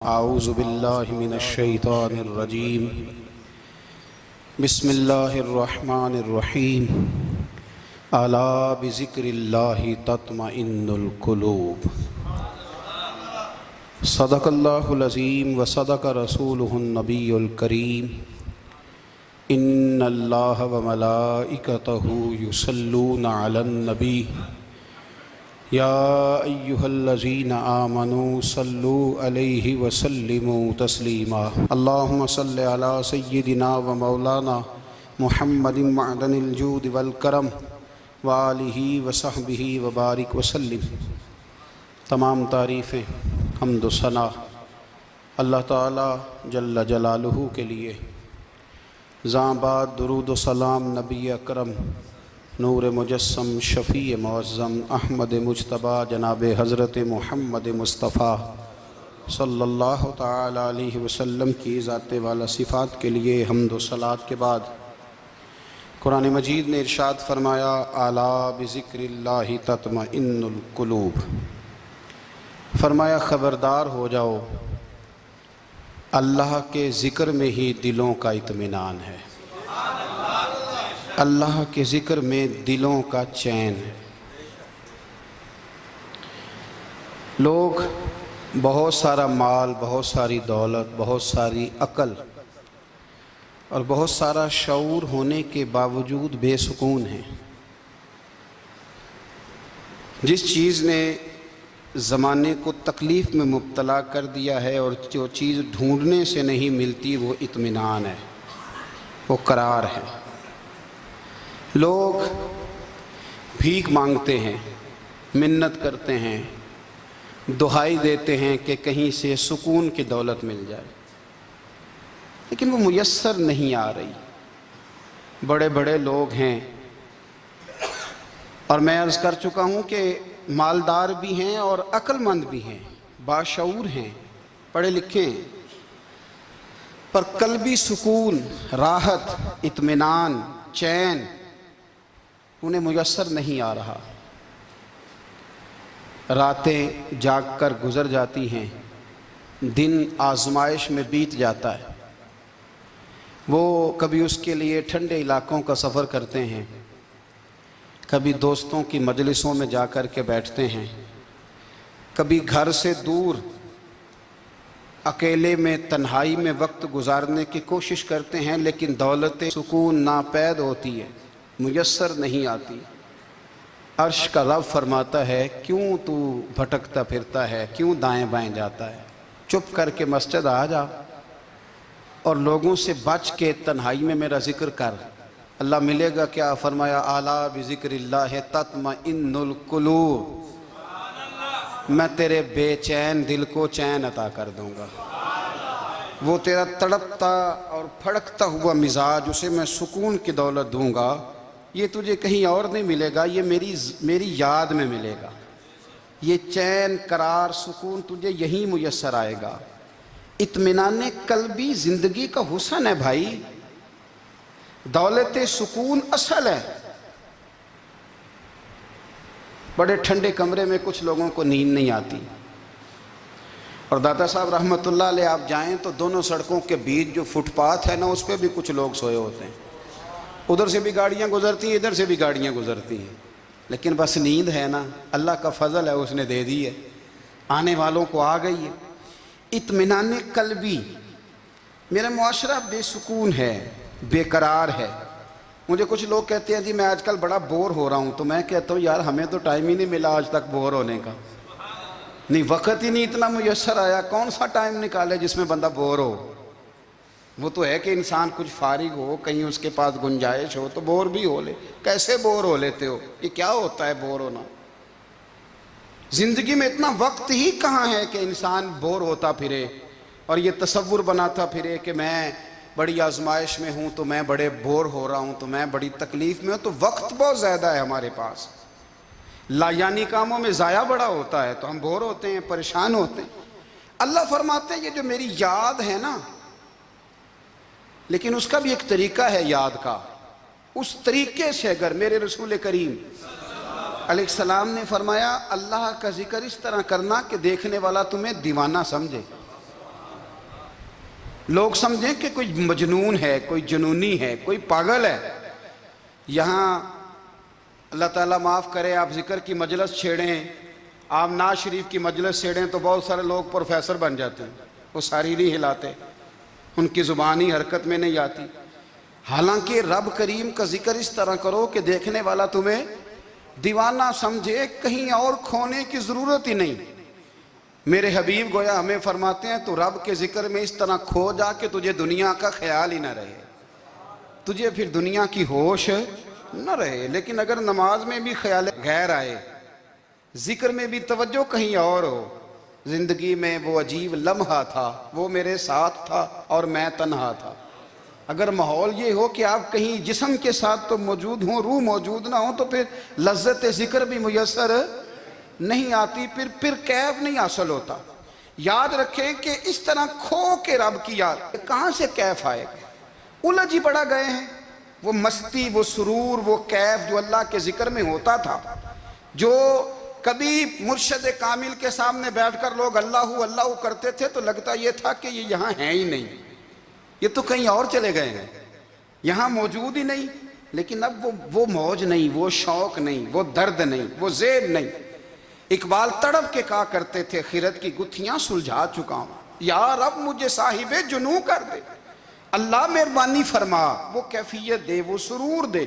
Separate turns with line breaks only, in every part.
اعوذ باللہ من الشیطان الرجیم بسم اللہ الرحمن الرحیم الا بذکر اللہ تطمئن القلوب صدق اللہ العظیم وصدق رسولہ النبی الکریم ان اللہ وملائکتہ یصلون علی النبی یا ایہا الذین آمنوا صلوا علیہ وسلموا تسلیما اللہم صل علی سیدنا و مولانا محمد معدن الجود والکرم وآلہ وصحبہ وبارک وسلم۔ تمام تعریفیں حمد و ثنا اللہ تعالی جل جلالہ کے لیے۔ زاں بعد درود و سلام نبی اکرم نور مجسم شفیع معظم احمد مجتبی جناب حضرت محمد مصطفیٰ صلی اللہ تعالی علیہ وسلم کی ذات والا صفات کے لیے حمد و صلوات کے بعد قرآن مجید نے ارشاد فرمایا الا بذکر اللہ تطمئن القلوب، فرمایا خبردار ہو جاؤ اللہ کے ذکر میں ہی دلوں کا اطمینان ہے، اللہ کے ذکر میں دلوں کا چین ہے۔ لوگ بہت سارا مال، بہت ساری دولت، بہت ساری عقل اور بہت سارا شعور ہونے کے باوجود بے سکون ہیں۔ جس چیز نے زمانے کو تکلیف میں مبتلا کر دیا ہے اور جو چیز ڈھونڈنے سے نہیں ملتی وہ اطمینان ہے، وہ قرار ہے۔ لوگ بھیک مانگتے ہیں، منت کرتے ہیں، دہائی دیتے ہیں کہ کہیں سے سکون کی دولت مل جائے، لیکن وہ میسر نہیں آ رہی۔ بڑے بڑے لوگ ہیں اور میں عرض کر چکا ہوں کہ مالدار بھی ہیں اور عقل مند بھی ہیں، باشعور ہیں، پڑھے لکھے ہیں، پر قلبی سکون، راحت، اطمینان، چین انہیں میسر نہیں آ رہا۔ راتیں جاگ کر گزر جاتی ہیں، دن آزمائش میں بیت جاتا ہے۔ وہ کبھی اس کے لیے ٹھنڈے علاقوں کا سفر کرتے ہیں، کبھی دوستوں کی مجلسوں میں جا کر کے بیٹھتے ہیں، کبھی گھر سے دور اکیلے میں تنہائی میں وقت گزارنے کی کوشش کرتے ہیں، لیکن دولت سکون ناپید ہوتی ہے، میسر نہیں آتی۔ عرش کا رب فرماتا ہے کیوں تو بھٹکتا پھرتا ہے، کیوں دائیں بائیں جاتا ہے، چپ کر کے مسجد آ جا اور لوگوں سے بچ کے تنہائی میں میرا ذکر کر۔ اللہ ملے گا کیا؟ فرمایا اعلیٰ بذکر اللہ تطمئن القلوب، میں تیرے بے چین دل کو چین عطا کر دوں گا۔ وہ تیرا تڑپتا اور پھڑکتا ہوا مزاج، اسے میں سکون کی دولت دوں گا۔ یہ تجھے کہیں اور نہیں ملے گا، یہ میری یاد میں ملے گا۔ یہ چین، قرار، سکون تجھے یہیں میسر آئے گا۔ اطمینان قلبی زندگی کا حسن ہے بھائی، دولت سکون اصل ہے۔ بڑے ٹھنڈے کمرے میں کچھ لوگوں کو نیند نہیں آتی، اور داتا صاحب رحمۃ اللہ علیہ آپ جائیں تو دونوں سڑکوں کے بیچ جو فٹ پاتھ ہے نا، اس پہ بھی کچھ لوگ سوئے ہوتے ہیں۔ ادھر سے بھی گاڑیاں گزرتی ہیں، ادھر سے بھی گاڑیاں گزرتی ہیں، لیکن بس نیند ہے نا، اللہ کا فضل ہے، اس نے دے دی ہے، آنے والوں کو آ گئی ہے۔ اطمینان قلبی، میرا معاشرہ بے سکون ہے، بے قرار ہے۔ مجھے کچھ لوگ کہتے ہیں جی میں آج کل بڑا بور ہو رہا ہوں، تو میں کہتا ہوں یار ہمیں تو ٹائم ہی نہیں ملا آج تک بور ہونے کا، نہیں وقت ہی نہیں اتنا میسر آیا، کون سا ٹائم نکالے جس میں بندہ بور ہو؟ وہ تو ہے کہ انسان کچھ فارغ ہو، کہیں اس کے پاس گنجائش ہو تو بور بھی ہو لے۔ کیسے بور ہو لیتے ہو؟ یہ کیا ہوتا ہے بور ہونا؟ زندگی میں اتنا وقت ہی کہاں ہے کہ انسان بور ہوتا پھرے اور یہ تصور بناتا پھرے کہ میں بڑی آزمائش میں ہوں، تو میں بڑے بور ہو رہا ہوں، تو میں بڑی تکلیف میں ہوں۔ تو وقت بہت زیادہ ہے ہمارے پاس، لایانی کاموں میں ضائع بڑا ہوتا ہے، تو ہم بور ہوتے ہیں، پریشان ہوتے ہیں۔ اللہ فرماتے ہیں یہ جو میری یاد ہے نا، لیکن اس کا بھی ایک طریقہ ہے یاد کا، اس طریقے سے اگر میرے رسول کریم علیہ السلام نے فرمایا اللہ کا ذکر اس طرح کرنا کہ دیکھنے والا تمہیں دیوانہ سمجھے۔ لوگ سمجھیں کہ کوئی مجنون ہے، کوئی جنونی ہے، کوئی پاگل ہے۔ یہاں اللہ تعالیٰ معاف کرے، آپ ذکر کی مجلس چھیڑیں، آپ نعت شریف کی مجلس چھیڑیں تو بہت سارے لوگ پروفیسر بن جاتے ہیں، وہ ساری نہیں ہلاتے، ان کی زبان ہی حرکت میں نہیں آتی۔ حالانکہ رب کریم کا ذکر اس طرح کرو کہ دیکھنے والا تمہیں دیوانہ سمجھے، کہیں اور کھونے کی ضرورت ہی نہیں۔ میرے حبیب گویا ہمیں فرماتے ہیں تو رب کے ذکر میں اس طرح کھو جا کہ تجھے دنیا کا خیال ہی نہ رہے، تجھے پھر دنیا کی ہوش نہ رہے۔ لیکن اگر نماز میں بھی خیال غیر آئے، ذکر میں بھی توجہ کہیں اور ہو، زندگی میں وہ عجیب لمحہ تھا، وہ میرے ساتھ تھا اور میں تنہا تھا، اگر ماحول یہ ہو کہ آپ کہیں جسم کے ساتھ تو موجود ہوں، روح موجود نہ ہو، تو پھر لذت ذکر بھی میسر نہیں آتی، پھر کیف نہیں حاصل ہوتا۔ یاد رکھیں کہ اس طرح کھو کے رب کی یاد کہاں سے کیف آئے گا؟ الجھ ہی پڑا گئے ہیں۔ وہ مستی، وہ سرور، وہ کیف جو اللہ کے ذکر میں ہوتا تھا، جو کبھی مرشد کامل کے سامنے بیٹھ کر لوگ اللہ اللہ کرتے تھے تو لگتا یہ تھا کہ یہ یہاں ہیں ہی نہیں، یہ تو کہیں اور چلے گئے ہیں، یہاں موجود ہی نہیں۔ لیکن اب وہ موج نہیں، وہ شوق نہیں، وہ درد نہیں، وہ زیب نہیں۔ اقبال تڑپ کے کہا کرتے تھے، خیرت کی گتھیاں سلجھا چکا ہوں، یا رب مجھے صاحب جنوں کر دے، اللہ مہربانی فرما، وہ کیفیت دے، وہ سرور دے۔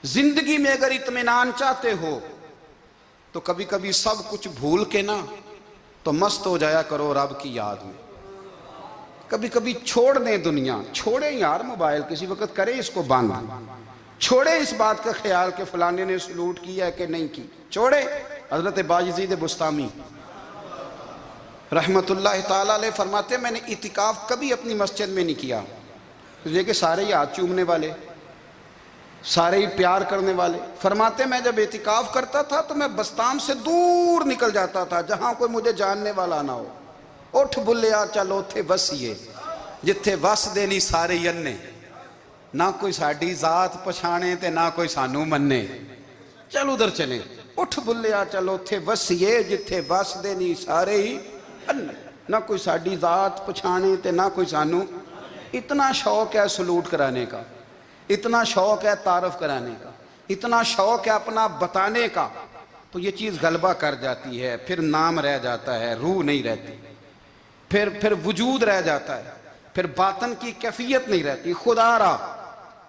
زندگی میں اگر اطمینان چاہتے ہو تو کبھی کبھی سب کچھ بھول کے نا تو مست ہو جایا کرو رب کی یاد میں۔ کبھی کبھی چھوڑ دیں دنیا، چھوڑیں یار موبائل، کسی وقت کریں اس کو بند، چھوڑیں اس بات کا خیال کہ فلانے نے سلوٹ کیا ہے کہ نہیں کی، چھوڑیں۔ حضرت باجزید بستامی رحمت اللہ تعالیٰ علیہ فرماتے ہیں میں نے اعتکاف کبھی اپنی مسجد میں نہیں کیا، اس لیے کہ سارے ہی ہاتھ چومنے والے، سارے ہی پیار کرنے والے۔ فرماتے میں جب اعتکاف کرتا تھا تو میں بستام سے دور نکل جاتا تھا جہاں کوئی مجھے جاننے والا نہ ہو۔ اٹھ بلیا چل اوتھے وسیے جتھے وس دے نہیں سارے ینے، نہ کوئی ساڈی ذات پچھانے تے نہ کوئی سانو مننے، چل ادھر چلیں۔ اٹھ بلیا چل اوتھے وسیے جتھے وس دے نہیں سارے ہی انے، نہ کوئی ساڈی ذات پچھانے تے نہ کوئی سانو۔ اتنا شوق ہے سلوٹ کرانے کا، اتنا شوق ہے تعارف کرانے کا، اتنا شوق ہے اپنا بتانے کا، تو یہ چیز غلبہ کر جاتی ہے، پھر نام رہ جاتا ہے، روح نہیں رہتی، پھر وجود رہ جاتا ہے، پھر باطن کی کیفیت نہیں رہتی۔ خدا را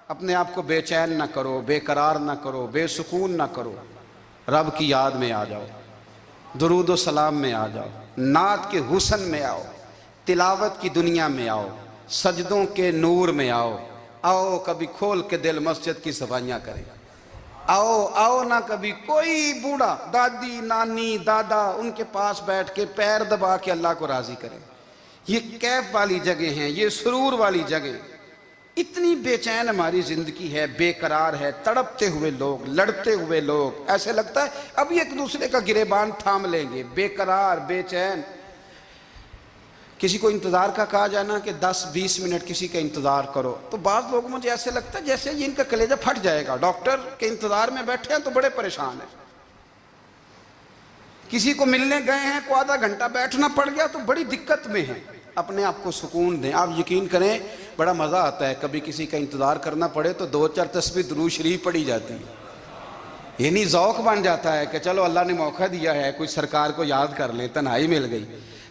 اپنے آپ کو بے چین نہ کرو، بے قرار نہ کرو، بے سکون نہ کرو، رب کی یاد میں آ جاؤ، درود و سلام میں آ جاؤ، نعت کے حسن میں آؤ، تلاوت کی دنیا میں آؤ، سجدوں کے نور میں آؤ۔ آؤ کبھی کھول کے دل مسجد کی صفائیاں کریں، آؤ نہ کبھی کوئی بوڑھا، دادی، نانی، دادا، ان کے پاس بیٹھ کے پیر دبا کے اللہ کو راضی کریں۔ یہ کیف والی جگہ ہیں، یہ سرور والی جگہ۔ اتنی بے چین ہماری زندگی ہے، بے قرار ہے، تڑپتے ہوئے لوگ، لڑتے ہوئے لوگ، ایسے لگتا ہے ابھی ایک دوسرے کا گریبان تھام لیں گے، بے قرار، بے چین۔ کسی کو انتظار کا کہا جانا کہ 10-20 منٹ کسی کا انتظار کرو تو بعض لوگوں مجھے ایسے لگتا ہے جیسے ان کا کلیجہ پھٹ جائے گا، ڈاکٹر کے انتظار میں بیٹھے ہیں تو بڑے پریشان ہیں۔ کسی کو ملنے گئے ہیں کو آدھا گھنٹہ بیٹھنا پڑ گیا تو بڑی دقت میں ہیں۔ اپنے آپ کو سکون دیں۔ آپ یقین کریں بڑا مزہ آتا ہے، کبھی کسی کا انتظار کرنا پڑے تو 2-4 تسبیح درود شریف پڑھی جاتی ہے، یعنی ذوق بن جاتا ہے کہ چلو اللہ نے موقع دیا ہے، کوئی سرکار کو یاد کر لیں، تنہائی مل گئی۔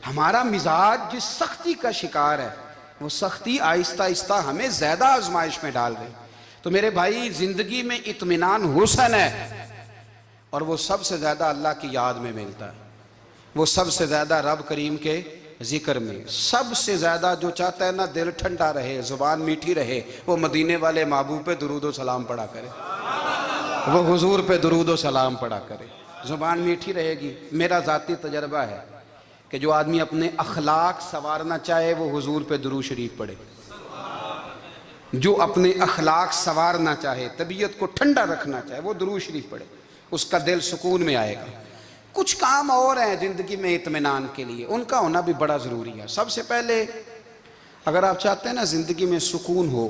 ہمارا مزاج جس سختی کا شکار ہے، وہ سختی آہستہ آہستہ ہمیں زیادہ آزمائش میں ڈال گئی۔ تو میرے بھائی زندگی میں اطمینان حسن ہے، اور وہ سب سے زیادہ اللہ کی یاد میں ملتا ہے، وہ سب سے زیادہ رب کریم کے ذکر میں۔ سب سے زیادہ جو چاہتا ہے نا دل ٹھنڈا رہے، زبان میٹھی رہے، وہ مدینے والے محبوب پہ درود و سلام پڑھا کرے، وہ حضور پہ درود و سلام پڑھا کرے، زبان میٹھی رہے گی۔ میرا ذاتی تجربہ ہے کہ جو آدمی اپنے اخلاق سنوارنا چاہے وہ حضور پہ درود شریف پڑھے، جو اپنے اخلاق سنوارنا چاہے، طبیعت کو ٹھنڈا رکھنا چاہے، وہ درود شریف پڑھے، اس کا دل سکون میں آئے گا۔ کچھ کام اور ہیں زندگی میں اطمینان کے لیے، ان کا ہونا بھی بڑا ضروری ہے۔ سب سے پہلے اگر آپ چاہتے ہیں نا زندگی میں سکون ہو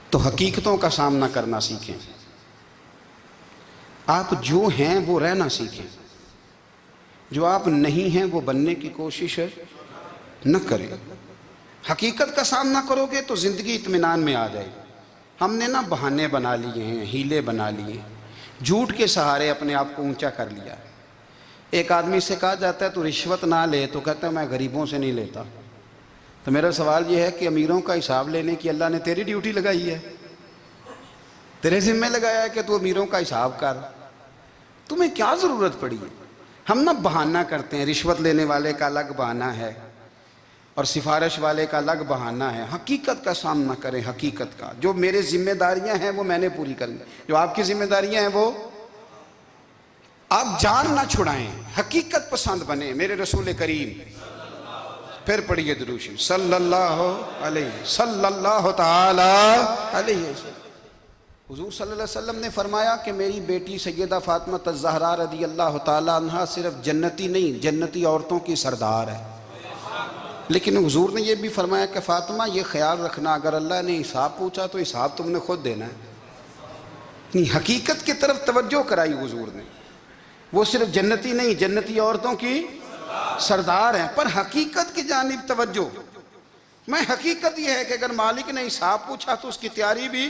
تو حقیقتوں کا سامنا کرنا سیکھیں، آپ جو ہیں وہ رہنا سیکھیں، جو آپ نہیں ہیں وہ بننے کی کوشش نہ کریں۔ حقیقت کا سامنا کرو گے تو زندگی اطمینان میں آ جائے گی۔ ہم نے نا بہانے بنا لیے ہیں، ہیلے بنا لیے ہیں، جھوٹ کے سہارے اپنے آپ کو اونچا کر لیا۔ ایک آدمی سے کہا جاتا ہے تو رشوت نہ لے، تو کہتا ہے میں غریبوں سے نہیں لیتا۔ تو میرا سوال یہ ہے کہ امیروں کا حساب لینے کی اللہ نے تیری ڈیوٹی لگائی ہے، تیرے ذمہ لگایا ہے کہ تو امیروں کا حساب کر، تمہیں کیا ضرورت پڑی ہے؟ ہم نا بہانہ کرتے ہیں، رشوت لینے والے کا الگ بہانہ ہے اور سفارش والے کا الگ بہانہ ہے۔ حقیقت کا سامنا کریں، حقیقت کا۔ جو میرے ذمہ داریاں ہیں وہ میں نے پوری کرنی، جو آپ کی ذمہ داریاں ہیں وہ آپ جان نہ چھڑائیں، حقیقت پسند بنیں۔ میرے رسول کریم، پھر پڑھیے درود شریف صلی اللہ تعالی علیہ وسلم۔ حضور صلی اللہ علیہ وسلم نے فرمایا کہ میری بیٹی سیدہ فاطمہ الزہرا رضی اللہ تعالی عنہا صرف جنتی نہیں، جنتی عورتوں کی سردار ہے۔ لیکن حضور نے یہ بھی فرمایا کہ فاطمہ یہ خیال رکھنا اگر اللہ نے حساب پوچھا تو حساب تم نے خود دینا ہے۔ حقیقت کی طرف توجہ کرائی حضور نے، وہ صرف جنتی نہیں، جنتی عورتوں کی سردار ہیں، پر حقیقت کی جانب توجہ۔ میں حقیقت یہ ہے کہ اگر مالک نے حساب پوچھا تو اس کی تیاری بھی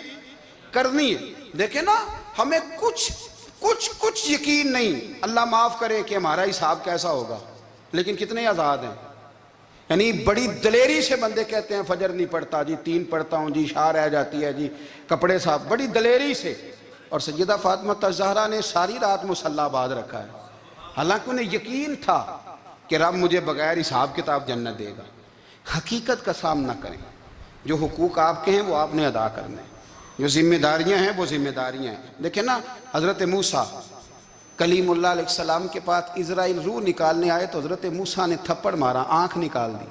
کرنی ہے۔ دیکھیں نا، ہمیں کچھ یقین نہیں، اللہ معاف کرے کہ ہمارا حساب کیسا ہوگا، لیکن کتنے آزاد ہیں۔ یعنی بڑی دلیری سے بندے کہتے ہیں فجر نہیں پڑھتا جی، 3 پڑھتا ہوں جی، شاہ رہ جاتی ہے جی، کپڑے صاف، بڑی دلیری سے۔ اور سیدہ فاطمہ الزہرا نے ساری رات مصلی آباد رکھا ہے، حالانکہ انہیں یقین تھا کہ رب مجھے بغیر حساب کتاب جنت دے گا۔ حقیقت کا سامنا کریں، جو حقوق آپ کے ہیں وہ آپ نے ادا کرنے ہیں، جو ذمہ داریاں ہیں وہ ذمہ داریاں ہیں۔ دیکھیں نا، حضرت موسیٰ کلیم اللہ علیہ السلام کے پاس اسرائیل روح نکالنے آئے تو حضرت موسیٰ نے تھپڑ مارا، آنکھ نکال دی،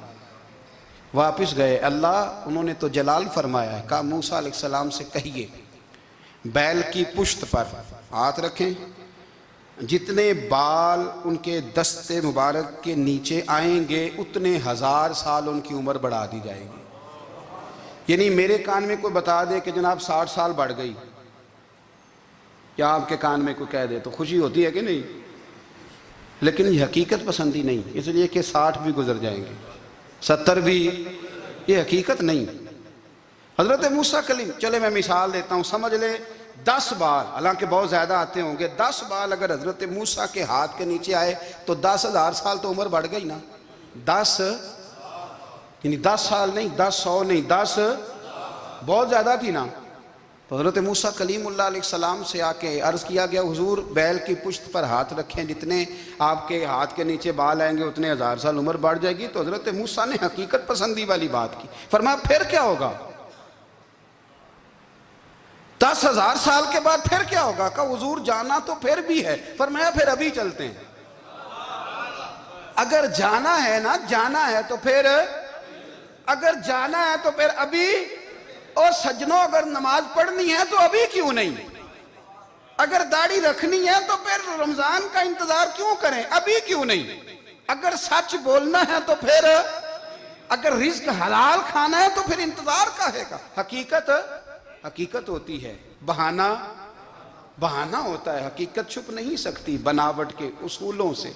واپس گئے۔ اللہ انہوں نے تو جلال فرمایا ہے، کہا موسیٰ علیہ السلام سے کہیے بیل کی پشت پر ہاتھ رکھیں، جتنے بال ان کے دست مبارک کے نیچے آئیں گے اتنے 1000 سال ان کی عمر بڑھا دی جائے گی۔ یعنی میرے کان میں کوئی بتا دے کہ جناب 60 سال بڑھ گئی، یا آپ کے کان میں کوئی کہہ دے تو خوشی ہوتی ہے کہ نہیں؟ لیکن یہ حقیقت پسندی نہیں، اس لیے کہ 60 بھی گزر جائیں گے، 70 بھی، یہ حقیقت نہیں۔ حضرت موسیٰ کلیم، چلے میں مثال دیتا ہوں، سمجھ لے 10 بال، حالانکہ بہت زیادہ آتے ہوں گے، 10 بال اگر حضرت موسیٰ کے ہاتھ کے نیچے آئے تو 10,000 سال تو عمر بڑھ گئی نا۔ 10 یعنی 10 سال نہیں، 10 100 نہیں، 10 بہت زیادہ تھی نا۔ تو حضرت موسیٰ کلیم اللہ علیہ السلام سے آ کے عرض کیا گیا، حضور بیل کی پشت پر ہاتھ رکھیں، جتنے آپ کے ہاتھ کے نیچے بال آئیں گے اتنے 1000 سال عمر بڑھ جائے گی۔ تو حضرت موسیٰ نے حقیقت پسندی والی بات کی، فرمایا پھر کیا ہوگا؟ 10,000 سال کے بعد پھر کیا ہوگا؟ کہا حضور جانا تو پھر بھی ہے، فرمایا پھر ابھی چلتے ہیں۔ اگر جانا ہے نا، جانا ہے تو پھر، اگر جانا ہے تو پھر ابھی۔ اور سجنوں، اگر نماز پڑھنی ہے تو ابھی کیوں نہیں؟ اگر داڑھی رکھنی ہے تو پھر رمضان کا انتظار کیوں کریں؟ ابھی کیوں نہیں؟ اگر سچ بولنا ہے تو پھر، اگر رزق حلال کھانا ہے تو پھر انتظار کا ہے گا۔ حقیقت ہوتی ہے، بہانہ ہوتا ہے، حقیقت چھپ نہیں سکتی بناوٹ کے اصولوں سے،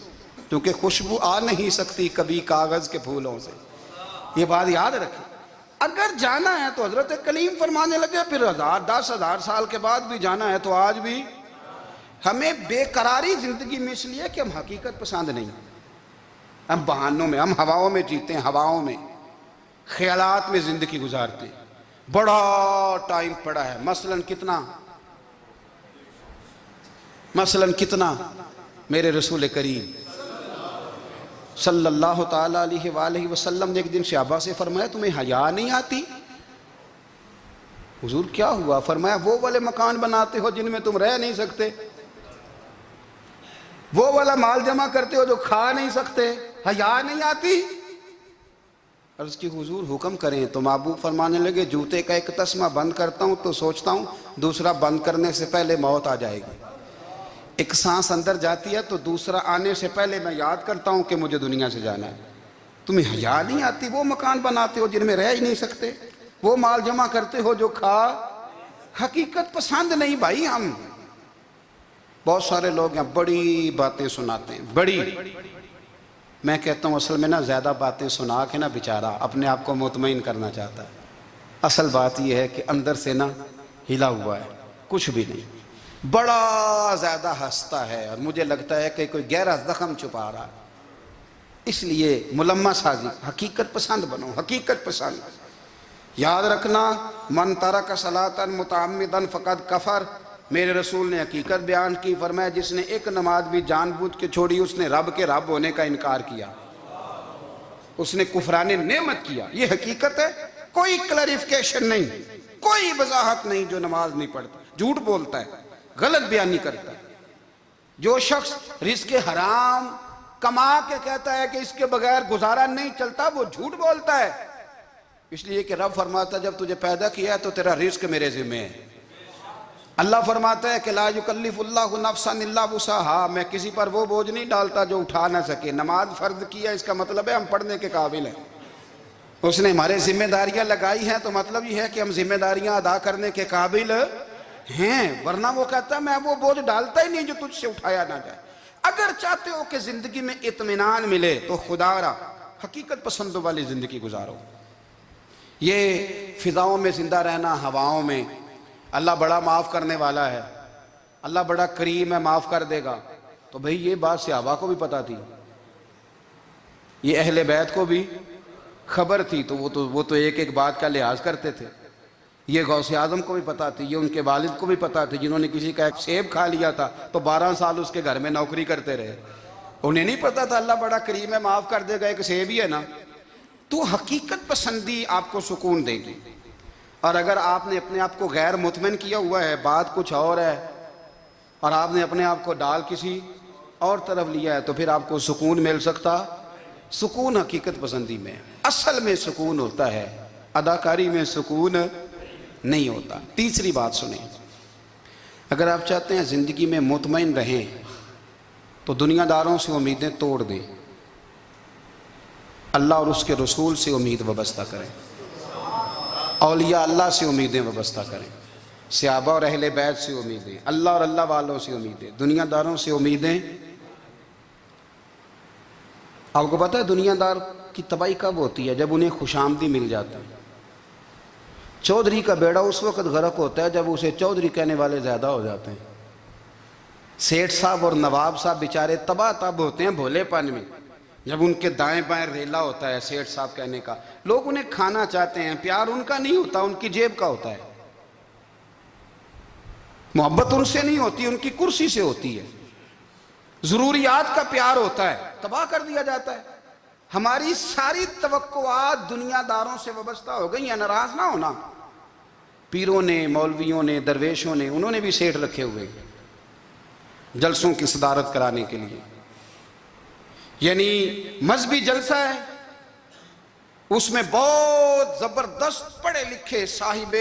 کیونکہ خوشبو آ نہیں سکتی کبھی کاغذ کے پھولوں سے۔ یہ بات یاد رکھیں، اگر جانا ہے تو حضرت کلیم فرمانے لگے پھر 10,000 سال کے بعد بھی جانا ہے تو آج بھی۔ ہمیں بے قراری زندگی میں اس لیے کہ ہم حقیقت پسند نہیں، ہم بہانوں میں، ہم ہواؤں میں جیتے ہیں، ہواؤں میں، خیالات میں زندگی گزارتے ہیں۔ بڑا ٹائم پڑا ہے، مثلاً کتنا میرے رسول کریم صلی اللہ تعالیٰ علیہ وآلہ وسلم نے ایک دن صحابہ سے فرمایا تمہیں حیا نہیں آتی؟ حضور کیا ہوا؟ فرمایا وہ والے مکان بناتے ہو جن میں تم رہ نہیں سکتے، وہ والا مال جمع کرتے ہو جو کھا نہیں سکتے، حیا نہیں آتی؟ عرض کی حضور حکم کریں تو محبوب فرمانے لگے جوتے کا ایک تسمہ بند کرتا ہوں تو سوچتا ہوں دوسرا بند کرنے سے پہلے موت آ جائے گی، ایک سانس اندر جاتی ہے تو دوسرا آنے سے پہلے میں یاد کرتا ہوں کہ مجھے دنیا سے جانا ہے۔ تمہیں حیا نہیں آتی؟ وہ مکان بناتے ہو جن میں رہ ہی نہیں سکتے، وہ مال جمع کرتے ہو جو کھا۔ حقیقت پسند نہیں بھائی ہم۔ بہت سارے لوگ ہیں بڑی باتیں سناتے ہیں، بڑی میں کہتا ہوں اصل میں نا زیادہ باتیں سنا کے نا بیچارہ اپنے آپ کو مطمئن کرنا چاہتا ہے، اصل بات یہ ہے کہ اندر سے نا ہلا ہوا ہے، کچھ بھی نہیں، بڑا زیادہ ہنستا ہے اور مجھے لگتا ہے کہ کوئی گہرا زخم چھپا رہا ہے۔ اس لیے ملمہ سازی، حقیقت پسند بنو، حقیقت پسند۔ یاد رکھنا، من ترک صلاۃ متعمدا فقد کفر، میرے رسول نے حقیقت بیان کی، فرمایا جس نے ایک نماز بھی جان بوجھ کے چھوڑی اس نے رب کے رب ہونے کا انکار کیا، اس نے کفران نعمت کیا۔ یہ حقیقت ہے، کوئی کلیریفیکیشن نہیں، کوئی وضاحت نہیں۔ جو نماز نہیں پڑھتا، جھوٹ بولتا ہے، غلط بیانی کرتا ہے، جو شخص رزق حرام کما کے کہتا ہے کہ اس کے بغیر گزارا نہیں چلتا، وہ جھوٹ بولتا ہے۔ اس لیے کہ رب فرماتا ہے جب تجھے پیدا کیا ہے تو تیرا رزق میرے ذمہ ہے۔ اللہ فرماتا ہے کہ لا یکلف اللہ نفسا الا وسعہا، میں کسی پر وہ بوجھ نہیں ڈالتا جو اٹھا نہ سکے۔ نماز فرض کیا، اس کا مطلب ہے ہم پڑھنے کے قابل ہیں، اس نے ہمارے ذمہ داریاں لگائی ہیں، تو مطلب یہ ہے کہ ہم ذمہ داریاں ادا کرنے کے قابل ہیں، ورنہ وہ کہتا ہے میں وہ بوجھ ڈالتا ہی نہیں جو تجھ سے اٹھایا نہ جائے۔ اگر چاہتے ہو کہ زندگی میں اطمینان ملے تو خدا را حقیقت پسندوں والی زندگی گزارو۔ یہ فضاؤں میں زندہ رہنا، ہواؤں میں، اللہ بڑا معاف کرنے والا ہے، اللہ بڑا کریم ہے، معاف کر دے گا، تو بھئی یہ بات صحابہ کو بھی پتا تھی، یہ اہل بیت کو بھی خبر تھی، تو وہ تو ایک ایک بات کا لحاظ کرتے تھے۔ یہ غوث اعظم کو بھی پتا تھی، یہ ان کے والد کو بھی پتا تھی، جنہوں نے کسی کا ایک سیب کھا لیا تھا تو 12 سال اس کے گھر میں نوکری کرتے رہے، انہیں نہیں پتا تھا اللہ بڑا کریم ہے، معاف کر دے گا، ایک سیب ہی ہے نا۔ تو حقیقت پسندی آپ کو سکون دے گی، اور اگر آپ نے اپنے آپ کو غیر مطمئن کیا ہوا ہے، بات کچھ اور ہے، اور آپ نے اپنے آپ کو ڈال کسی اور طرف لیا ہے، تو پھر آپ کو سکون مل سکتا؟ سکون حقیقت پسندی میں، اصل میں سکون ہوتا ہے، اداکاری میں سکون نہیں ہوتا۔ تیسری بات سنیں، اگر آپ چاہتے ہیں زندگی میں مطمئن رہیں تو دنیا داروں سے امیدیں توڑ دیں، اللہ اور اس کے رسول سے امید وابستہ کریں، اولیاء اللہ سے امیدیں وابستہ کریں، صحابہ اور اہل بیت سے امیدیں، اللہ اور اللہ والوں سے امیدیں، دنیا داروں سے امیدیں۔ آپ کو پتہ ہے دنیا دار کی تباہی کب ہوتی ہے؟ جب انہیں خوش آمدی مل جاتی ہے۔ چودھری کا بیڑا اس وقت غرق ہوتا ہے جب اسے چودھری کہنے والے زیادہ ہو جاتے ہیں۔ سیٹھ صاحب اور نواب صاحب بیچارے تباہ تب ہوتے ہیں بھولے پن میں، جب ان کے دائیں بائیں ریلا ہوتا ہے سیٹھ صاحب کہنے کا، لوگ انہیں کھانا چاہتے ہیں، پیار ان کا نہیں ہوتا، ان کی جیب کا ہوتا ہے، محبت ان سے نہیں ہوتی، ان کی کرسی سے ہوتی ہے، ضروریات کا پیار ہوتا ہے، تباہ کر دیا جاتا ہے۔ ہماری ساری توقعات دنیا داروں سے وابستہ ہو گئی ہیں، ناراض نہ ہونا۔ پیروں نے، مولویوں نے، درویشوں نے، انہوں نے بھی سیٹھ رکھے ہوئے جلسوں کی صدارت کرانے کے لیے، یعنی مذہبی جلسہ ہے، اس میں بہت زبردست پڑھے لکھے صاحب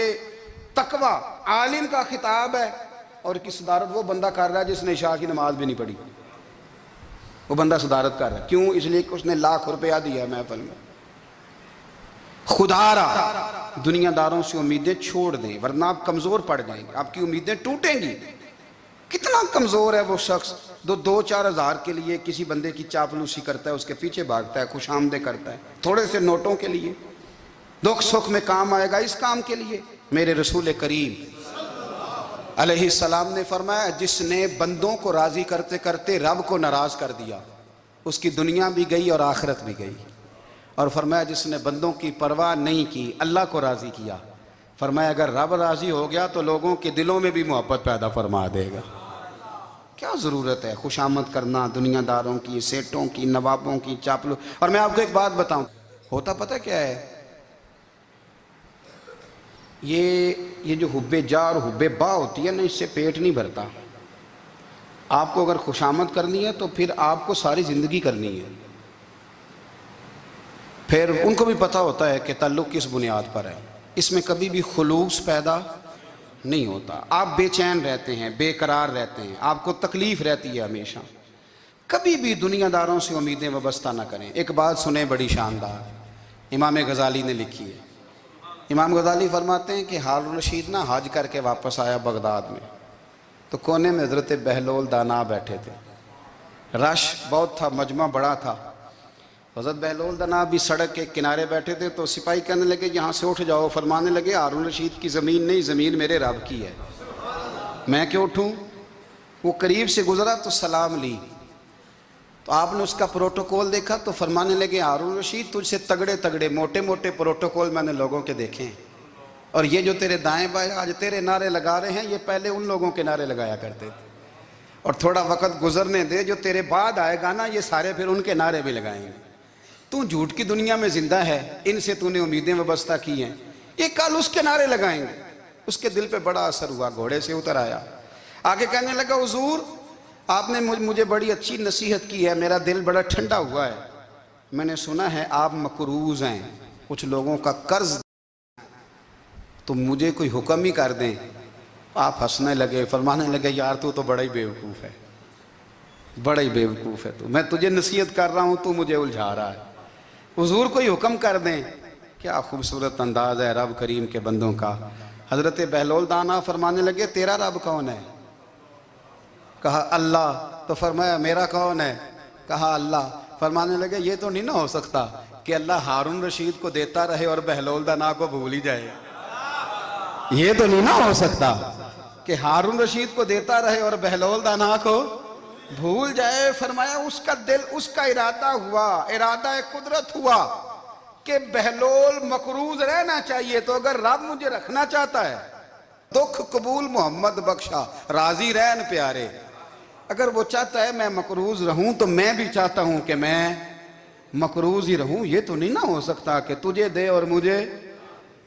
تقوی عالم کا خطاب ہے، اور کی صدارت وہ بندہ کر رہا ہے جس نے عشاء کی نماز بھی نہیں پڑھی، وہ بندہ صدارت کر رہا ہے۔ کیوں؟ اس لیے کہ اس نے لاکھ روپیہ دیا محفل میں۔ خدا را دنیا داروں سے امیدیں چھوڑ دیں، ورنہ آپ کمزور پڑ جائیں گے، آپ کی امیدیں ٹوٹیں گی۔ کتنا کمزور ہے وہ شخص جو 2-4 ہزار کے لیے کسی بندے کی چاپلوسی کرتا ہے، اس کے پیچھے بھاگتا ہے، خوش آمدیں کرتا ہے، تھوڑے سے نوٹوں کے لیے، دکھ سکھ میں کام آئے گا اس کام کے لیے۔ میرے رسول کریم علیہ السلام نے فرمایا جس نے بندوں کو راضی کرتے کرتے رب کو ناراض کر دیا، اس کی دنیا بھی گئی اور آخرت بھی گئی۔ اور فرمایا جس نے بندوں کی پرواہ نہیں کی، اللہ کو راضی کیا، فرمایا اگر رب راضی ہو گیا تو لوگوں کے دلوں میں بھی محبت پیدا فرما دے گا۔ کیا ضرورت ہے خوش آمد کرنا دنیا داروں کی، سیٹوں کی، نوابوں کی، چاپلو۔ اور میں آپ کو ایک بات بتاؤں، ہوتا پتہ کیا ہے؟ یہ جو حب جا اور حب با ہوتی ہے نا، اس سے پیٹ نہیں بھرتا۔ آپ کو اگر خوش آمد کرنی ہے تو پھر آپ کو ساری زندگی کرنی ہے۔ پھر ان کو بھی پتہ ہوتا ہے کہ تعلق کس بنیاد پر ہے، اس میں کبھی بھی خلوص پیدا نہیں ہوتا۔ آپ بے چین رہتے ہیں، بے قرار رہتے ہیں، آپ کو تکلیف رہتی ہے ہمیشہ۔ کبھی بھی دنیا داروں سے امیدیں وابستہ نہ کریں۔ ایک بات سنیں بڑی شاندار، امام غزالی نے لکھی ہے۔ امام غزالی فرماتے ہیں کہ ہارون رشید نا حج کر کے واپس آیا بغداد میں، تو کونے میں حضرت بہلول دانا بیٹھے تھے، رش بہت تھا، مجمع بڑا تھا، حضرت بہلول دنا بھی سڑک کے کنارے بیٹھے تھے تو سپاہی کہنے لگے یہاں سے اٹھ جاؤ، فرمانے لگے ہارون رشید کی زمین نہیں، زمین میرے رب کی ہے، میں کیوں اٹھوں؟ وہ قریب سے گزرا تو سلام لی، تو آپ نے اس کا پروٹوکول دیکھا تو فرمانے لگے ہارون رشید تجھ سے تگڑے تگڑے موٹے موٹے پروٹوکول میں نے لوگوں کے دیکھے ہیں، اور یہ جو تیرے دائیں بائیں آج تیرے نعرے لگا رہے ہیں یہ پہلے ان لوگوں کے نعرے لگایا کرتے تھے، اور تھوڑا وقت گزرنے دے، جو تیرے بعد آئے گا نا یہ سارے پھر ان کے نعرے بھی لگائیں گے۔ تو جھوٹ کی دنیا میں زندہ ہے، ان سے تو نے امیدیں وابستہ کی ہیں، یہ کل اس کے نعرے لگائیں گے۔ اس کے دل پہ بڑا اثر ہوا، گھوڑے سے اتر آیا، آگے کہنے لگا حضور آپ نے مجھے بڑی اچھی نصیحت کی ہے، میرا دل بڑا ٹھنڈا ہوا ہے، میں نے سنا ہے آپ مقروض ہیں، کچھ لوگوں کا قرض، تو مجھے کوئی حکم ہی کر دیں۔ آپ ہنسنے لگے، فرمانے لگے یار تو بڑا ہی بیوقوف ہے، بڑا ہی بیوقوف ہے تو، میں تجھے نصیحت کر رہا ہوں تو مجھے الجھا رہا ہے، حضور کوئی حکم کر دیں۔ کیا خوبصورت انداز ہے رب کریم کے بندوں کا۔ حضرت بہلول دانا فرمانے لگے تیرا رب کون ہے؟ کہا اللہ، تو فرمایا میرا کون ہے؟ کہا اللہ۔ فرمانے لگے یہ تو نہیں نہ ہو سکتا کہ اللہ ہارون رشید کو دیتا رہے اور بہلول دانا کو بھول ہی جائے، یہ تو نہیں نہ ہو سکتا کہ ہارون رشید کو دیتا رہے اور بہلول دانا کو بھول جائے۔ فرمایا اس کا دل، اس کا ارادہ ہوا، ارادہ قدرت ہوا کہ بہلول مقروض رہنا چاہیے، تو اگر رب مجھے رکھنا چاہتا ہے، دکھ قبول محمد بخشا راضی رہن پیارے، اگر وہ چاہتا ہے میں مقروض رہوں تو میں بھی چاہتا ہوں کہ میں مقروض ہی رہوں، یہ تو نہیں نہ ہو سکتا کہ تجھے دے اور مجھے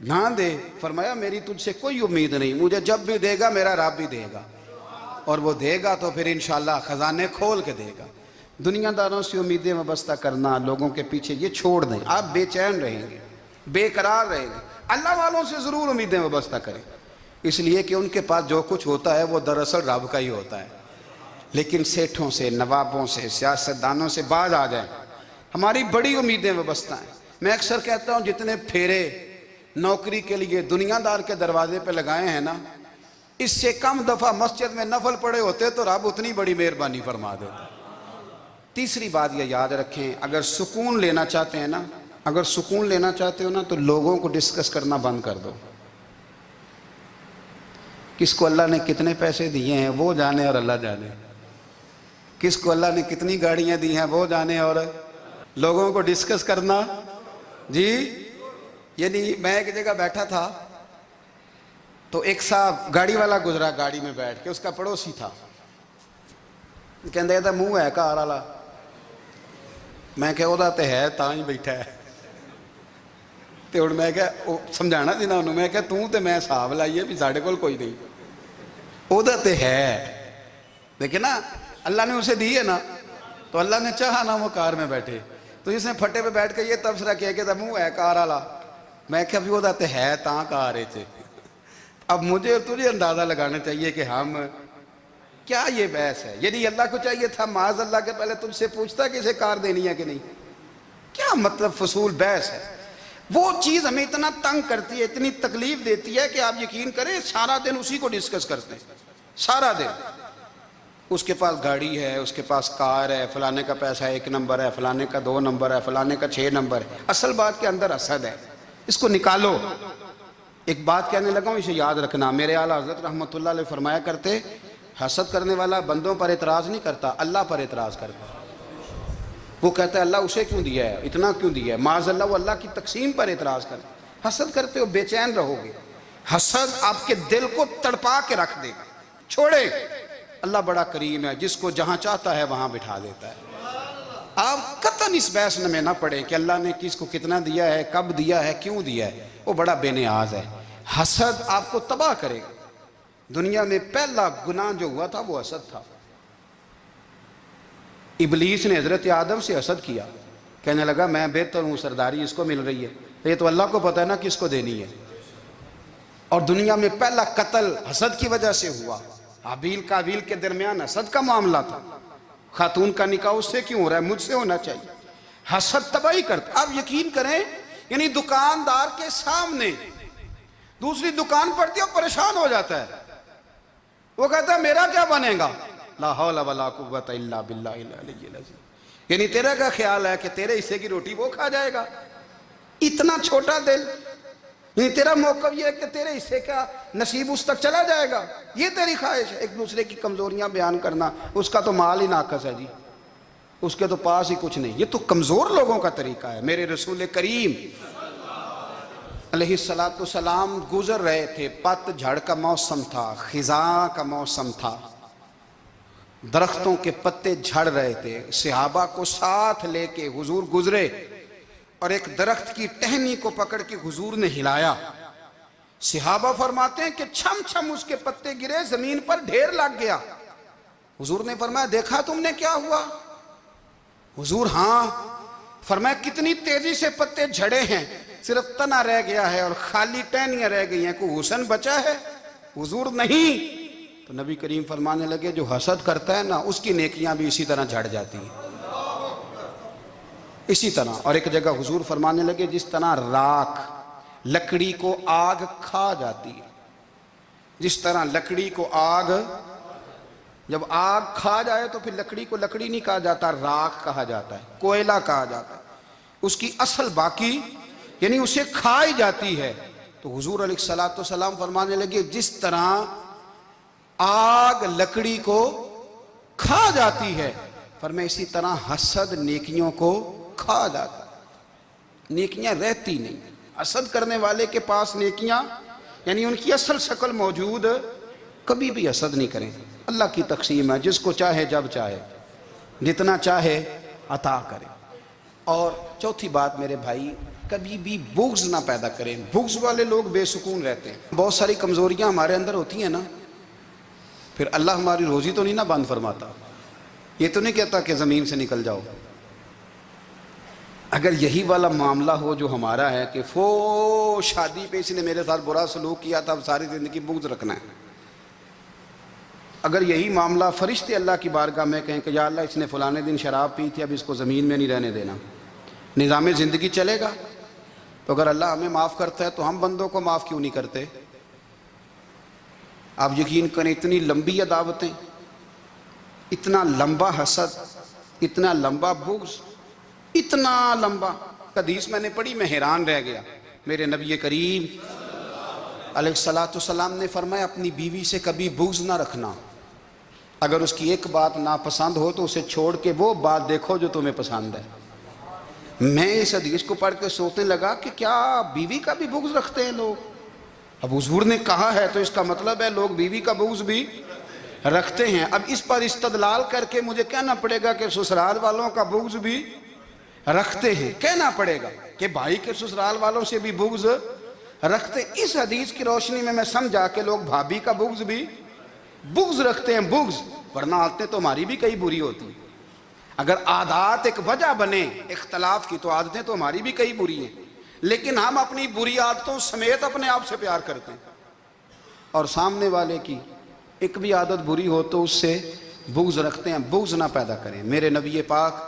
نہ دے۔ فرمایا میری تجھ سے کوئی امید نہیں، مجھے جب بھی دے گا میرا رب بھی دے گا، اور وہ دے گا تو پھر انشاءاللہ خزانے کھول کے دے گا۔ دنیا داروں سے امیدیں وابستہ کرنا، لوگوں کے پیچھے، یہ چھوڑ دیں، آپ بے چین رہیں گے، بے قرار رہیں گے۔ اللہ والوں سے ضرور امیدیں وابستہ کریں، اس لیے کہ ان کے پاس جو کچھ ہوتا ہے وہ دراصل رب کا ہی ہوتا ہے، لیکن سیٹھوں سے، نوابوں سے، سیاستدانوں سے باز آ جائیں، ہماری بڑی امیدیں وابستہ ہیں۔ میں اکثر کہتا ہوں جتنے پھیرے نوکری کے لیے دنیا دار کے دروازے پہ لگائے ہیں نا، اس سے کم دفعہ مسجد میں نفل پڑے ہوتے تو رب اتنی بڑی مہربانی فرما دیتا۔ تیسری بات یہ یاد رکھیں، اگر سکون لینا چاہتے ہیں نا، اگر سکون لینا چاہتے ہو نا تو لوگوں کو ڈسکس کرنا بند کر دو۔ کس کو اللہ نے کتنے پیسے دیے ہیں وہ جانے اور اللہ جانے، کس کو اللہ نے کتنی گاڑیاں دی ہیں وہ جانے، اور لوگوں کو ڈسکس کرنا جی۔ یعنی میں ایک جگہ بیٹھا تھا تو ایک صاحب گاڑی والا گزرا، گاڑی میں بیٹھ کے، اس کا پڑوسی تھا، کہندے تھا منہ ہے کار والا، میں کہ وہ تے ہے تاں ہی بیٹھا ہے، تے ہن میں کہ سمجھانا سی نا انہوں، میں کہ توں تے میں حساب لائیے بھی ساڈے کول کوئی نہیں، وہ تے ہے، لیکن نا اللہ نے اسے دی ہے نا، تو اللہ نے چاہا نا وہ کار میں بیٹھے، تو جس نے پھٹے پہ بیٹھ کے یہ تبصرہ کیا کہ منہ ہے کار والا، میں کہ ابھی وہ تے ہے تاں کار ہے۔ اب مجھے اور تجھے اندازہ لگانا چاہیے کہ ہم کیا یہ بحث ہے، یعنی اللہ کو چاہیے تھا معاذ اللہ کے پہلے تم سے پوچھتا کہ اسے کار دینی ہے کہ نہیں، کیا مطلب فضول بحث ہے۔ وہ چیز ہمیں اتنا تنگ کرتی ہے، اتنی تکلیف دیتی ہے کہ آپ یقین کریں سارا دن اسی کو ڈسکس کرتے ہیں، سارا دن۔ اس کے پاس گاڑی ہے، اس کے پاس کار ہے، فلانے کا پیسہ 1 نمبر ہے، فلانے کا 2 نمبر ہے، فلانے کا 6 نمبر ہے، اصل بات کے اندر حسد ہے، اس کو نکالو۔ ایک بات کہنے لگا ہوں، اسے یاد رکھنا، میرے اعلیٰ حضرت رحمۃ اللہ علیہ فرمایا کرتے، حسد کرنے والا بندوں پر اعتراض نہیں کرتا، اللہ پر اعتراض کرتا ہے۔ وہ کہتا ہے اللہ اسے کیوں دیا ہے، اتنا کیوں دیا ہے، معاذ اللہ وہ اللہ کی تقسیم پر اعتراض کرتا ہے۔ حسد کرتے ہو بے چین رہو گے، حسد آپ کے دل کو تڑپا کے رکھ دے گا، چھوڑے۔ اللہ بڑا کریم ہے، جس کو جہاں چاہتا ہے وہاں بٹھا دیتا ہے۔ آپ قطعاً اس بحث میں نہ پڑے کہ اللہ نے کس کو کتنا دیا ہے، کب دیا ہے، کیوں دیا ہے، وہ بڑا بے نیاز ہے۔ حسد آپ کو تباہ کرے گا۔ دنیا میں پہلا گناہ جو ہوا تھا وہ حسد تھا۔ ابلیس نے حضرت آدم سے حسد کیا، کہنے لگا میں بہتر ہوں، سرداری اس کو مل رہی ہے، یہ تو اللہ کو پتہ ہے نا کس کو دینی ہے۔ اور دنیا میں پہلا قتل حسد کی وجہ سے ہوا، حابیل قابیل کے درمیان حسد کا معاملہ تھا، خاتون کا نکاح اس سے کیوں ہو رہا ہے، مجھ سے ہونا چاہیے۔ حسد تباہی کرتا۔ آپ یقین کریں، یعنی دکاندار کے سامنے دوسری دکان پڑتی ہے اور پریشان ہو جاتا ہے، وہ کہتا ہے میرا کیا بنے گا، لا حول ولا قوت الا باللہ العلی العظیم۔ یعنی تیرا کیا خیال ہے کہ تیرے حصے کی روٹی وہ کھا جائے گا؟ اتنا چھوٹا دل. یعنی تیرا موقف یہ ہے کہ تیرے حصے کا نصیب اس تک چلا جائے گا، یہ تیری خواہش ہے. ایک دوسرے کی کمزوریاں بیان کرنا، اس کا تو مال ہی ناقص ہے جی، اس کے تو پاس ہی کچھ نہیں. یہ تو کمزور لوگوں کا طریقہ ہے. میرے رسول کریم علیہ السلام گزر رہے تھے، پت جھڑ کا موسم تھا، خزاں کا موسم تھا، درختوں کے پتے جھڑ رہے تھے. صحابہ کو ساتھ لے کے حضور گزرے اور ایک درخت کی ٹہنی کو پکڑ کے حضور نے ہلایا. صحابہ فرماتے ہیں کہ چھم چھم اس کے پتے گرے، زمین پر ڈھیر لگ گیا. حضور نے فرمایا دیکھا تم نے کیا ہوا؟ حضور ہاں. فرمایا کتنی تیزی سے پتے جھڑے ہیں، صرف تنا رہ گیا ہے اور خالی ٹہنیاں رہ گئی ہیں، کوئی حسن بچا ہے؟ حضور نہیں. تو نبی کریم فرمانے لگے جو حسد کرتا ہے نا، اس کی نیکیاں بھی اسی طرح جھڑ جاتی ہیں، اسی طرح. اور ایک جگہ حضور فرمانے لگے جس طرح راکھ لکڑی کو آگ کھا جاتی ہے، جس طرح لکڑی کو آگ، جب آگ کھا جائے تو پھر لکڑی کو لکڑی نہیں کہا جاتا، راکھ کہا جاتا ہے، کوئلہ کہا جاتا ہے. اس کی اصل باقی یعنی اسے کھائی جاتی ہے. تو حضور علیہ السلام فرمانے لگے جس طرح آگ لکڑی کو کھا جاتی ہے، فرمایا اسی طرح حسد نیکیوں کو کھا جاتا ہے، نیکیاں رہتی نہیں. حسد کرنے والے کے پاس نیکیاں یعنی ان کی اصل شکل موجود، کبھی بھی حسد نہیں کریں. اللہ کی تقسیم ہے، جس کو چاہے جب چاہے جتنا چاہے عطا کرے. اور چوتھی بات میرے بھائی، کبھی بھی بغض نہ پیدا کریں. بغض والے لوگ بے سکون رہتے ہیں. بہت ساری کمزوریاں ہمارے اندر ہوتی ہیں نا، پھر اللہ ہماری روزی تو نہیں نہ بند فرماتا. یہ تو نہیں کہتا کہ زمین سے نکل جاؤ. اگر یہی والا معاملہ ہو جو ہمارا ہے کہ شادی پہ اس نے میرے ساتھ برا سلوک کیا تھا، اب ساری زندگی بغض رکھنا ہے. اگر یہی معاملہ فرشتے اللہ کی بارگاہ میں کہیں کہ یا اللہ اس نے فلانے دن شراب پی تھی، اب اس کو زمین میں نہیں رہنے دینا، نظام زندگی چلے گا. تو اگر اللہ ہمیں معاف کرتا ہے تو ہم بندوں کو معاف کیوں نہیں کرتے؟ آپ یقین کریں اتنی لمبی عداوتیں، اتنا لمبا حسد، اتنا لمبا بغض، اتنا لمبا. حدیث میں نے پڑھی، میں حیران رہ گیا. میرے نبی کریم علیہ السلام نے فرمایا اپنی بیوی سے کبھی بغض نہ رکھنا. اگر اس کی ایک بات ناپسند ہو تو اسے چھوڑ کے وہ بات دیکھو جو تمہیں پسند ہے. میں اس حدیث کو پڑھ کے سوچنے لگا کہ کیا بیوی کا بھی بغض رکھتے ہیں لوگ؟ اب حضور نے کہا ہے تو اس کا مطلب ہے لوگ بیوی کا بغض بھی رکھتے ہیں. اب اس پر استدلال کر کے مجھے کہنا پڑے گا کہ سسرال والوں کا بغض بھی رکھتے ہیں. کہنا پڑے گا کہ بھائی کے سسرال والوں سے بھی بغض رکھتے. اس حدیث کی روشنی میں سمجھا کہ لوگ بھابھی کا بغض بھی بغض رکھتے ہیں. بغض، ورنہ عادتیں تو ہماری بھی کئی بری ہوتی ہیں. اگر عادات ایک وجہ بنے اختلاف کی تو عادتیں تو ہماری بھی کئی بری ہیں، لیکن ہم اپنی بری عادتوں سمیت اپنے آپ سے پیار کرتے ہیں، اور سامنے والے کی ایک بھی عادت بری ہو تو اس سے بغض رکھتے ہیں. بغض نہ پیدا کریں. میرے نبی پاک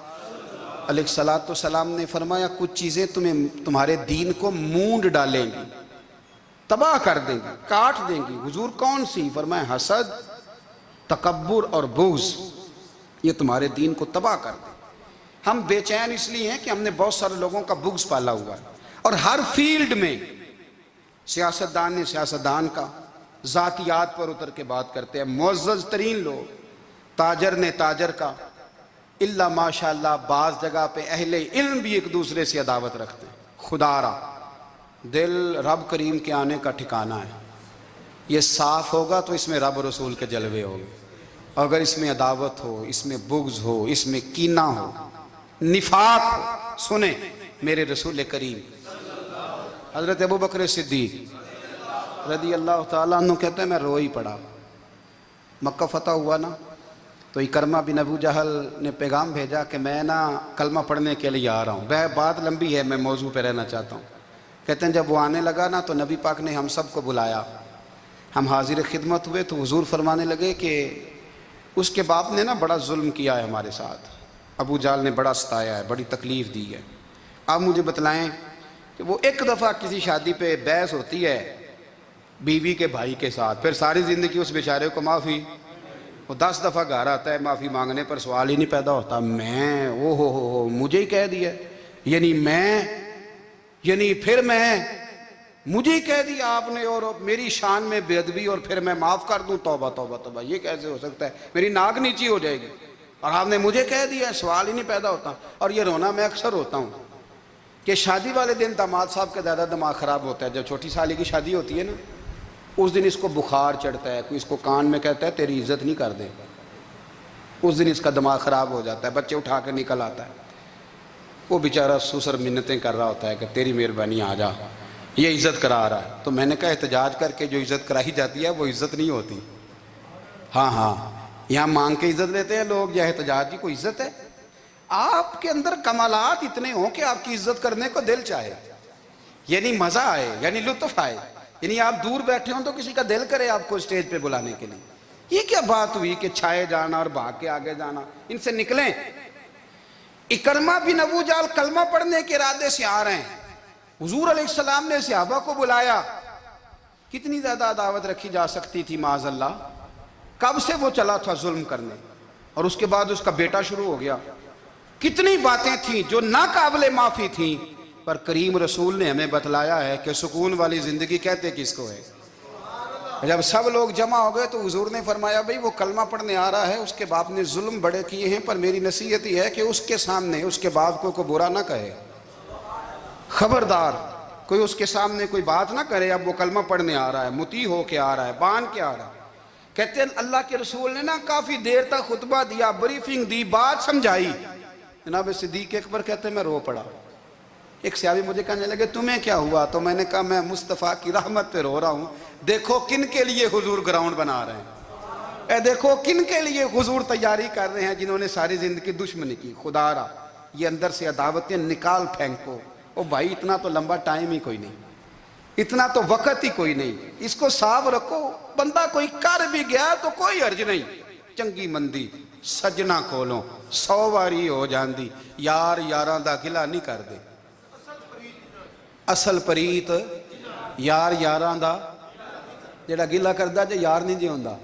علیہ السلام نے فرمایا کچھ چیزیں تمہارے دین کو مونڈ ڈالیں گی، تباہ کر دیں گی، کاٹ دیں گی. حضور کون سی؟ فرمایا حسد، تکبر اور بغض، یہ تمہارے دین کو تباہ کر دیں. ہم بے چین اس لیے ہیں کہ ہم نے بہت سارے لوگوں کا بغض پالا ہوا ہے، اور ہر فیلڈ میں سیاستدان نے سیاستدان کا، ذاتیات پر اتر کے بات کرتے ہیں، معزز ترین لوگ، تاجر نے تاجر کا، اللہ ماشاءاللہ بعض جگہ پہ اہل علم بھی ایک دوسرے سے عداوت رکھتے ہیں. خدا را دل رب کریم کے آنے کا ٹھکانہ ہے. یہ صاف ہوگا تو اس میں رب رسول کے جلوے ہوں گے. اگر اس میں عداوت ہو، اس میں بغض ہو، اس میں کینہ ہو، نفاق ہو، سنیں میرے رسول کریم حضرت ابوبکر صدیق رضی اللہ تعالیٰ عنہ کہتے ہیں میں رو ہی پڑا. مکہ فتح ہوا نا تو اکرمہ بن ابو جہل نے پیغام بھیجا کہ میں نا کلمہ پڑھنے کے لیے آ رہا ہوں. بات لمبی ہے، میں موضوع پہ رہنا چاہتا ہوں. کہتے ہیں جب وہ آنے لگا نا تو نبی پاک نے ہم سب کو بلایا، ہم حاضر خدمت ہوئے. تو حضور فرمانے لگے کہ اس کے باپ نے نا بڑا ظلم کیا ہے ہمارے ساتھ، ابو جہل نے بڑا ستایا ہے، بڑی تکلیف دی ہے. آپ مجھے بتلائیں کہ وہ ایک دفعہ کسی شادی پہ بحث ہوتی ہے بیوی کے بھائی کے ساتھ، پھر ساری زندگی اس بیچارے کو معافی وہ 10 دفعہ گھر آتا ہے معافی مانگنے پر سوال ہی نہیں پیدا ہوتا میں او ہو مجھے ہی کہہ دیا یعنی پھر میں مجھے ہی کہہ دیا آپ نے اور میری شان میں بے ادبی اور پھر میں معاف کر دوں توبہ توبہ توبہ یہ کیسے ہو سکتا ہے میری ناک نیچی ہو جائے گی اور آپ نے مجھے کہہ دیا سوال ہی نہیں پیدا ہوتا اور یہ رونا میں اکثر ہوتا ہوں کہ شادی والے دن داماد صاحب کا زیادہ دماغ خراب ہوتا ہے جب چھوٹی سالی کی شادی ہوتی ہے نا اس دن اس کو بخار چڑھتا ہے کوئی اس کو کان میں کہتا ہے تیری عزت نہیں کر دے اس دن اس کا دماغ خراب ہو جاتا ہے بچے اٹھا کے نکل آتا ہے وہ بیچارہ سسر منتیں کر رہا ہوتا ہے کہ تیری مہربانی آ جا یہ عزت کرا رہا ہے تو میں نے کہا احتجاج کر کے جو عزت کرائی جاتی ہے وہ عزت نہیں ہوتی ہاں یہاں مانگ کے عزت لیتے ہیں لوگ یا احتجاج کی کوئی عزت ہے آپ کے اندر کمالات اتنے ہوں کہ آپ کی عزت کرنے کو دل چاہے یعنی مزہ آئے یعنی لطف آئے یعنی آپ دور بیٹھے ہوں تو کسی کا دل کرے آپ کو اسٹیج پہ بلانے کے لیے یہ کیا بات ہوئی کہ چھائے جانا اور بھاگ کے آگے جانا ان سے نکلیں اکرمہ بن ابو جہل کلمہ پڑھنے کے ارادے سے آ رہے ہیں حضور علیہ السلام نے صحابہ کو بلایا کتنی زیادہ دعوت رکھی جا سکتی تھی معاذ اللہ کب سے وہ چلا تھا ظلم کرنے اور اس کے بعد اس کا بیٹا شروع ہو گیا کتنی باتیں تھیں جو ناقابل معافی تھیں پر کریم رسول نے ہمیں بتلایا ہے کہ سکون والی زندگی کہتے کس کو ہے جب سب لوگ جمع ہو گئے تو حضور نے فرمایا بھئی وہ کلمہ پڑھنے آ رہا ہے اس کے باپ نے ظلم بڑے کیے ہیں پر میری نصیحت یہ ہے کہ اس کے سامنے اس کے باپ کو کوئی برا نہ کہے خبردار کوئی اس کے سامنے کوئی بات نہ کرے اب وہ کلمہ پڑھنے آ رہا ہے مطیع ہو کے آ رہا ہے بان کے آ رہا ہے کہتے ہیں اللہ کے رسول نے نا کافی دیر تک خطبہ دیا بریفنگ دی بات سمجھائی جناب صدیق اکبر کہتے ہیں میں رو پڑا ایک صحابی مجھے کہنے لگے تمہیں کیا ہوا تو میں نے کہا میں مصطفیٰ کی رحمت پہ رو رہا ہوں دیکھو کن کے لیے حضور گراؤنڈ بنا رہے ہیں اے دیکھو کن کے لیے حضور تیاری کر رہے ہیں جنہوں نے ساری زندگی دشمنی کی خدا را یہ اندر سے عداوتیں نکال پھینکو او بھائی اتنا تو لمبا ٹائم ہی کوئی نہیں اتنا تو وقت ہی کوئی نہیں اس کو صاف رکھو بندہ کوئی کر بھی گیا تو کوئی عرض نہیں چنگی مندی سجنا کھولو 100 واری ہو جاندی یار یاراں دا گلا نہیں کر دے اصل پریت یار یاراں دا جڑا گلا کردا جے یار نہیں جی ہوندا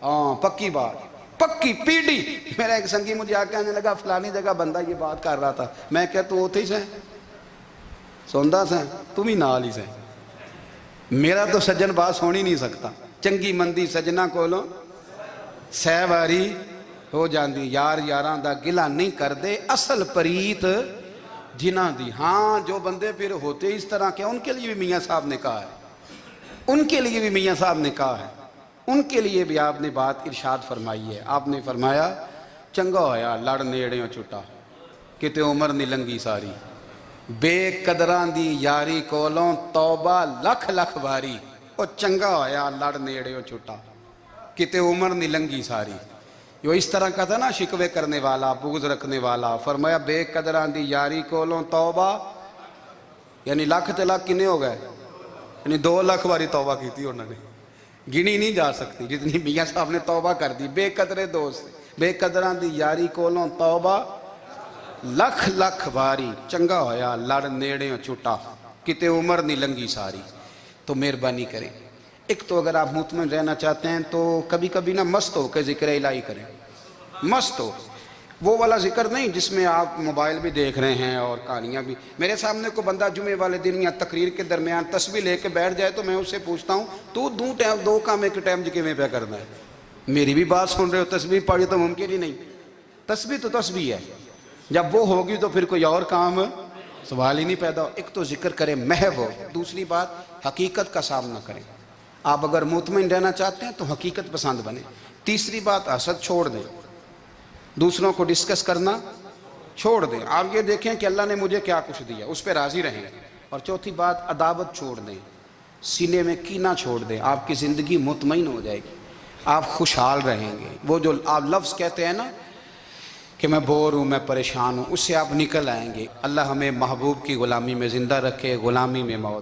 ہاں پکی بات پکی پیڑی میرا ایک سنگی مجھے آ کے آنے لگا فلانی جگہ بندہ یہ بات کر رہا تھا میں کہ تو اوتھے ہی سے سوندا سے تم ہی نال ہی سے میرا تو سجن باس ہونی نہیں سکتا چنگی مندی سجنا کولوں 100 واری ہو جاندی یار یاراں دا گلا نہیں کر دے اصل پریت جنہ دی ہاں جو بندے پھر ہوتے اس طرح کے ان کے لیے بھی میاں صاحب نے کہا ہے ان کے لیے بھی میاں صاحب نے کہا ہے ان کے لیے بھی آپ نے بات ارشاد فرمائی ہے آپ نے فرمایا چنگا ہویا لڑ نیڑیوں چھٹا کتے عمر نہیں لنگی ساری بے قدران دی یاری کولوں توبہ لکھ لکھ باری او چنگا ہویا لڑ نیڑیوں چھٹا کتے عمر نہیں لنگی ساری جو اس طرح کا تھا نا شکوے کرنے والا بغض رکھنے والا فرمایا بے قدران دی یاری کولوں توبہ یعنی لاکھ تے لاکھ کنے ہو گئے یعنی 2 لاکھ باری توبہ کی تھی انہوں نے گنی نہیں جا سکتی جتنی میاں صاحب نے توبہ کر دی بے قدرے دوست بے قدران دی یاری کولوں توبہ لکھ لکھ باری چنگا ہویا لڑ نیڑیوں چھٹا کتے عمر نہیں لنگی ساری تو مہربانی کریں ایک تو اگر آپ مطمئن رہنا چاہتے ہیں تو کبھی کبھی نا مست ہو کے ذکر الہی کریں مست ہو وہ والا ذکر نہیں جس میں آپ موبائل بھی دیکھ رہے ہیں اور کہانیاں بھی میرے سامنے کو بندہ جمعے والے دن یا تقریر کے درمیان تسبیح لے کے بیٹھ جائے تو میں اس سے پوچھتا ہوں تو 2 کام ایک ٹائم جکے میں پہ کرنا ہے میری بھی بات سن رہے ہو تسبیح پڑھی تو ممکن ہی نہیں تسبیح تو تسبیح ہے جب وہ ہوگی تو پھر کوئی اور کام سوال ہی نہیں پیدا ہو ایک تو ذکر کریں محو ہو دوسری بات حقیقت کا سامنا کریں آپ اگر مطمئن رہنا چاہتے ہیں تو حقیقت پسند بنیں تیسری بات حسد چھوڑ دیں دوسروں کو ڈسکس کرنا چھوڑ دیں آپ یہ دیکھیں کہ اللہ نے مجھے کیا کچھ دیا اس پہ راضی رہیں اور چوتھی بات عداوت چھوڑ دیں سینے میں کینہ چھوڑ دیں آپ کی زندگی مطمئن ہو جائے گی آپ خوشحال رہیں گے وہ جو آپ لفظ کہتے ہیں نا کہ میں بور ہوں میں پریشان ہوں اس سے آپ نکل آئیں گے اللہ ہمیں محبوب کی غلامی میں زندہ رکھے غلامی میں موت